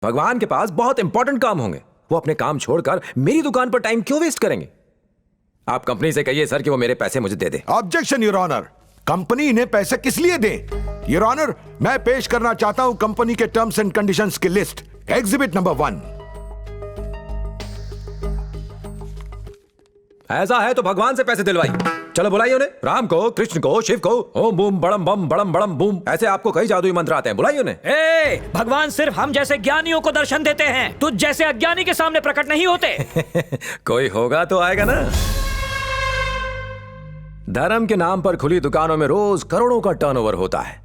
भगवान के पास बहुत इंपॉर्टेंट काम होंगे, वो अपने काम छोड़कर मेरी दुकान पर टाइम क्यों वेस्ट करेंगे? आप कंपनी से कहिए सर कि वो मेरे पैसे मुझे दे दे। ऑब्जेक्शन योर ऑनर, कंपनी इन्हें पैसे किस लिए दे? योर ऑनर, मैं पेश करना चाहता हूं कंपनी के टर्म्स एंड कंडीशंस की लिस्ट। Exhibit number 1। ऐसा है तो भगवान से पैसे दिलवाई। चलो बुलाइए उन्हें, राम को, कृष्ण को, शिव को। ओम बूम बड़म बम बड़म बड़म बूम, ऐसे आपको कई जादुई मंत्र आते हैं, बुलाइए उन्हें। भगवान सिर्फ हम जैसे ज्ञानियों को दर्शन देते हैं, तुझ जैसे अज्ञानी के सामने प्रकट नहीं होते। कोई होगा तो आएगा ना। धर्म के नाम पर खुली दुकानों में रोज करोड़ों का टर्नओवर होता है,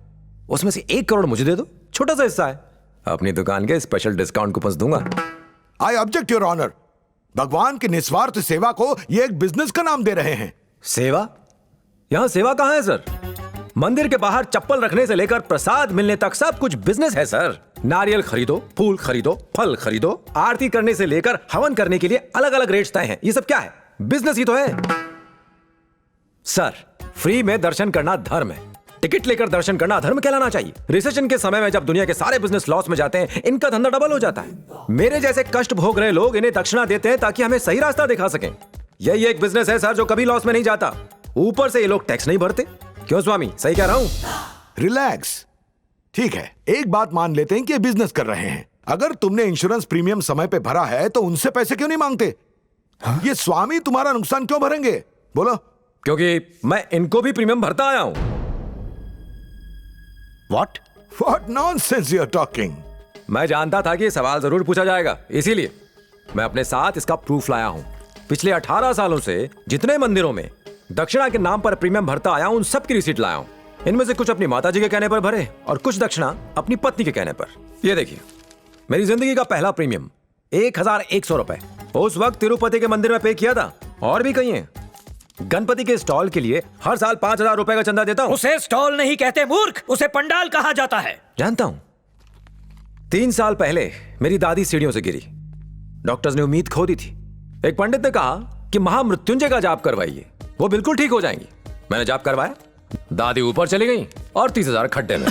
उसमें से 1 करोड़ मुझे दे दो, छोटा सा हिस्सा है, अपनी दुकान के स्पेशल डिस्काउंट कूपन दूंगा। आई ऑब्जेक्ट योर ऑनर, भगवान की निस्वार्थ सेवा को ये एक बिजनेस का नाम दे रहे हैं। सेवा? यहां सेवा कहां है सर? मंदिर के बाहर चप्पल रखने से लेकर प्रसाद मिलने तक सब कुछ बिजनेस है सर। नारियल खरीदो, फूल खरीदो, फल खरीदो, आरती करने से लेकर हवन करने के लिए अलग अलग रेट्स तय हैं। ये सब क्या है? बिजनेस ही तो है सर। फ्री में दर्शन करना धर्म है, टिकट लेकर दर्शन करना धर्म कहलाना चाहिए। रिसेशन के समय में जब दुनिया के सारे बिजनेस लॉस में जाते हैं, इनका धंधा डबल हो जाता है। मेरे जैसे कष्ट भोग रहे लोग इन्हें दक्षिणा देते हैं ताकि हमें सही रास्ता दिखा सकें। यही एक बिजनेस है सर जो कभी लॉस में नहीं जाता। ऊपर से ये लोग टैक्स नहीं भरते। क्यों स्वामी, सही कह रहा हूं? रिलैक्स, ठीक है, एक बात मान लेते हैं कि ये बिजनेस कर रहे हैं। अगर तुमने इंश्योरेंस प्रीमियम समय पे भरा है तो उनसे पैसे क्यों नहीं मांगते? ये स्वामी तुम्हारा नुकसान क्यों भरेंगे? बोलो। क्योंकि मैं इनको भी प्रीमियम भरता आया हूं। What nonsense you are talking? मैं जानता था कि ये सवाल जरूर पूछा जाएगा, इसीलिए मैं अपने साथ इसका प्रूफ लाया हूं। पिछले 18 सालों से जितने मंदिरों में दक्षिणा के नाम पर प्रीमियम भरता आया हूं, उन सब की रिसीट लाया हूं। इनमें से कुछ अपनी माताजी के कहने पर भरे और कुछ दक्षिणा अपनी पत्नी के कहने पर। ये देखिए, मेरी जिंदगी का पहला प्रीमियम 1100 रुपए उस वक्त तिरुपति के मंदिर में पे किया था, और भी कहीं है। गणपति के स्टॉल के लिए हर साल 5000 रुपए का चंदा देता हूं। उसे स्टॉल नहीं कहते मूर्ख, उसे पंडाल कहा जाता है। जानता हूं। 3 साल पहले मेरी दादी सीढ़ियों से गिरी, डॉक्टर्स ने उम्मीद खो दी थी। एक पंडित ने कहा कि महामृत्युंजय का जाप करवाइए, वो बिल्कुल ठीक हो जाएंगी। मैंने जाप करवाया, दादी ऊपर चली गई और 30,000 खड्डे में।